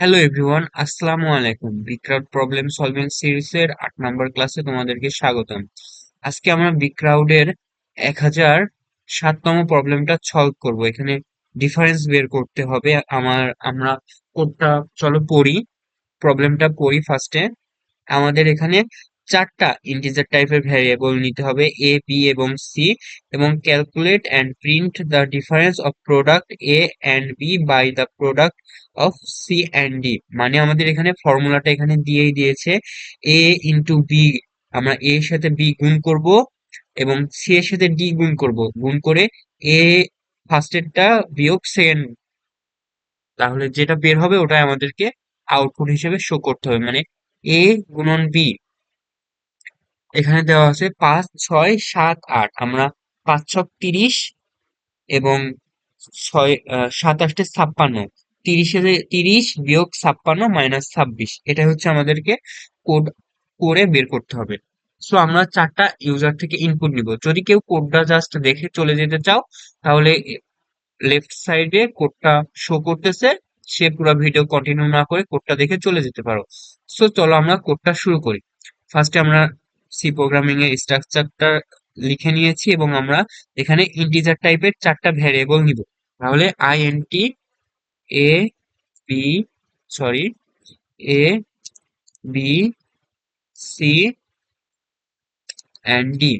Hello everyone, আসসালামু আলাইকুম। বিক্রাউড problem solving সিরিজের 8 নম্বর ক্লাসে তোমাদেরকে স্বাগতম। আজকে আমরা বিক্রাউডের 1007তম প্রবলেমটা সলভ করব। এখানে ডিফারেন্স বের করতে হবে। আমরা কোডটা চলো পড়ি, প্রবলেমটা পড়ি ফার্স্টে। আমাদের এখানে চারটা ইন্টিজার টাইপের ভ্যারিয়েবল নিতে হবে, এ, বি এবং সি, এবং calculate and print the difference of product A and B by the product of C and D. মানে আমাদের এখানে ফর্মুলাটা এখানে দিয়েই দিয়েছে, এ ইন্টু বি, আমরা এ এর সাথে বি গুণ করব এবং সি এর সাথে ডি গুণ করব, গুণ করে এ ফার্স্টেরটা বিয়োগ সেকেন্ড, তাহলে যেটা বের হবে ওটাই আমাদেরকে আউটপুট হিসেবে শো করতে হবে। মানে এ গুণন বি, এখানে দেওয়া আছে 5, 6, 7, 8। আমরা 5, 6, 30 এবং 7, 8, 56, 30 বিয়োগ 56 - 26, এটা হচ্ছে আমাদেরকে কোড করে বের করতে হবে। সো আমরা চারটা ইউজার থেকে ইনপুট নিব। যদি কেউ কোডটা জাস্ট দেখে চলে যেতে চাও, তাহলে লেফট সাইডে কোডটা শো করতেছে, সে পুরো ভিডিও কন্টিনিউ না করে কোডটা দেখে চলে যেতে পারো। সো চলো আমরা কোডটা শুরু করি। ফার্স্টে আমরা সি প্রোগ্রামিং এর স্ট্রাকচারটা লিখে নিয়েছি এবং আমরা এখানে ইন্টিজার টাইপের চারটা ভ্যারিয়েবল নিব। তাহলে INT A B sorry A B C and D,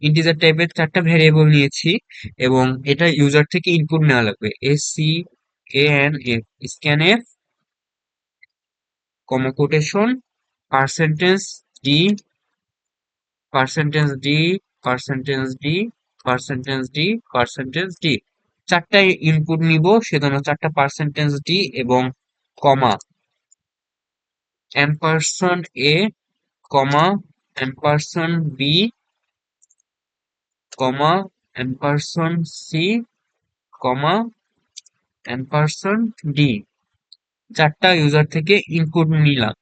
integer টাইপের চারটা ভ্যারিয়েবল নিয়েছি এবং এটা ইউজার থেকে ইনপুট নেওয়া লাগবে। AC N F, scan F, কমা quotation, percentage D, percentage D, percentage D, percentage D, percentage D. চারটা ইনপুট নিব, সেজন্য চারটা পার্সেন্টেজ ডি এবং কমা এম্পারসেন্ট এ, কমা এম্পারসেন্ট বি, কমা এম্পারসেন্ট সি, কমা এম্পারসেন্ট ডি। চারটা ইউজার থেকে ইনপুট নিলাম।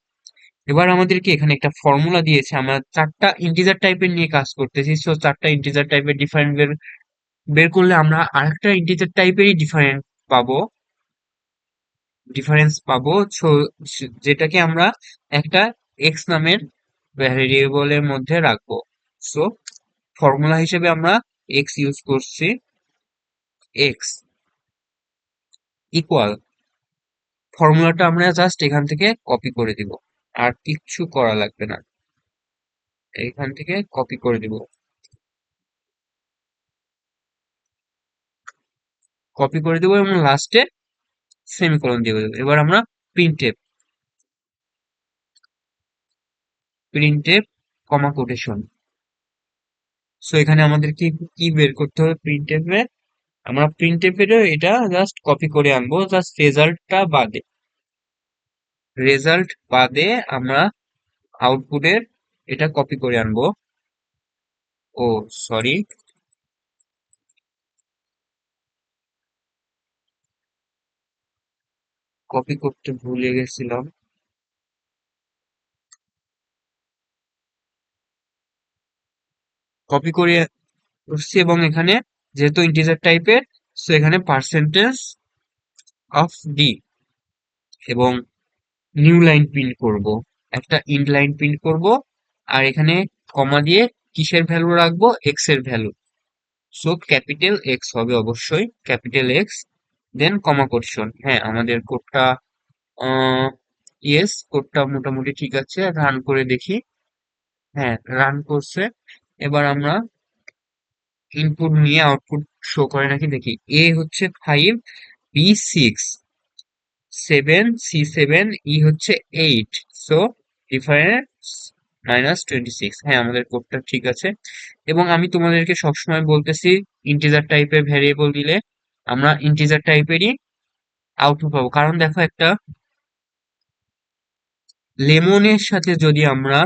এবার আমাদেরকে এখানে একটা ফর্মুলা দিয়েছে, আমরা চারটা ইন্টিজার টাইপের নিয়ে কাজ করতেছি। সো চারটা ইন্টিজার টাইপের ডিফারেন্ট বের বের করলে আমরা আরেকটা ইন্টিজার টাইপেরই পাবো ডিফারেন্স পাবো। সো যেটাকে আমরা একটা এক্স নামের ভ্যারিয়েবলের মধ্যে রাখবো। সো ফর্মুলা হিসেবে আমরা এক্স ইউজ করছি। এক্স ইকুয়াল, ফর্মুলাটা আমরা জাস্ট এখান থেকে কপি করে দিব, আর কিচ্ছু করা লাগবে না। এখান থেকে কপি করে দিব, কপি করে দেবো এবং লাস্টে সেমিকোলন দিয়ে দেবো। এবার আমরা প্রিন্টএফ, প্রিন্টএফ কমা কোটেশন। সো এখানে আমাদের কি কি বের করতে হবে প্রিন্টএফ এ, আমরা প্রিন্টএফ এর এটা জাস্ট কপি করে আনবো, জাস্ট রেজাল্ট বাদে আমরা আউটপুটের এটা কপি করে আনবো। ও সরি, কপি করতে ভুলে গেছিলাম। কপি করে করছি এবং এখানে যেহেতু ইন্টিজার টাইপের, সো এখানে পার্সেন্টেজ অফ ডি এবং নিউ লাইন প্রিন্ট করব, একটা ইন্ড লাইন প্রিন্ট করব। আর এখানে কমা দিয়ে কিসের ভ্যালু রাখবো, এক্স এর ভ্যালু। সো ক্যাপিটাল এক্স হবে, অবশ্যই ক্যাপিটাল এক্স, দেন কমা কোটেশন। হ্যাঁ, আমাদের কোডটা ইয়েস, কোডটা মোটামুটি ঠিক আছে। রান করে দেখি। হ্যাঁ, রান করছে। এবার আমরা ইনপুট নিয়ে আউটপুট শো করে নাকি দেখি। এ হচ্ছে 5, বি 6, 7, সি 7, ই হচ্ছে 8। So difference -26। হ্যাঁ, আমাদের কোডটা ঠিক আছে। এবং আমি তোমাদেরকে সবসময় বলতেছি, ইন্টিজার টাইপের ভ্যারিয়েবল দিলে আমরা ইন্টিজার টাইপেরই আউটপুট পাবো। কারণ দেখো, একটা লেমনের সাথে যদি আমরা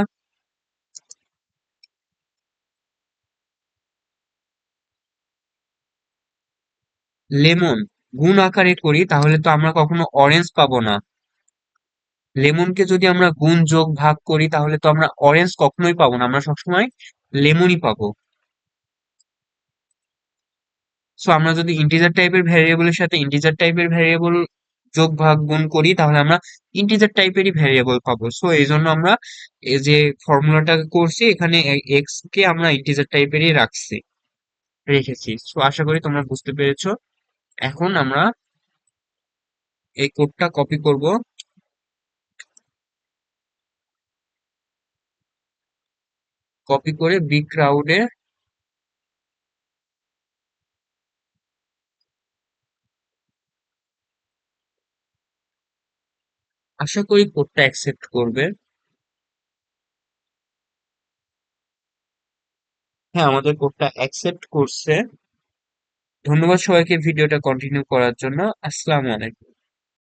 লেমন গুণ আকারে করি, তাহলে তো আমরা কখনো অরেঞ্জ পাবো না। লেমনকে যদি আমরা গুণ যোগ ভাগ করি, তাহলে তো আমরা অরেঞ্জ কখনোই পাবো না, আমরা সবসময় লেমনই পাবো। সো আমরা যদি ইন্টিজার টাইপের ভ্যারিয়েবলের সাথে ইন্টিজার টাইপের ভ্যারিয়েবল যোগ ভাগ গুণ করি তাহলে আমরা ইন্টিজার টাইপেরই ভ্যারিয়েবল পাবো। সো এই জন্য আমরা এই যে ফর্মুলাটা করছি এখানে এক্স কে আমরা ইন্টিজার টাইপেরই রেখেছি। সো আশা করি তোমরা বুঝতে পেরেছো। এখন আমরা এই কোডটা কপি করব, কপি করে বিগ ক্রাউডে আশা করি কোডটা অ্যাকসেপ্ট করবে। হ্যাঁ, আমাদের কোডটা অ্যাকসেপ্ট করছে। ধন্যবাদ সবাইকে ভিডিওটা কন্টিনিউ করার জন্য। আসসালামু আলাইকুম।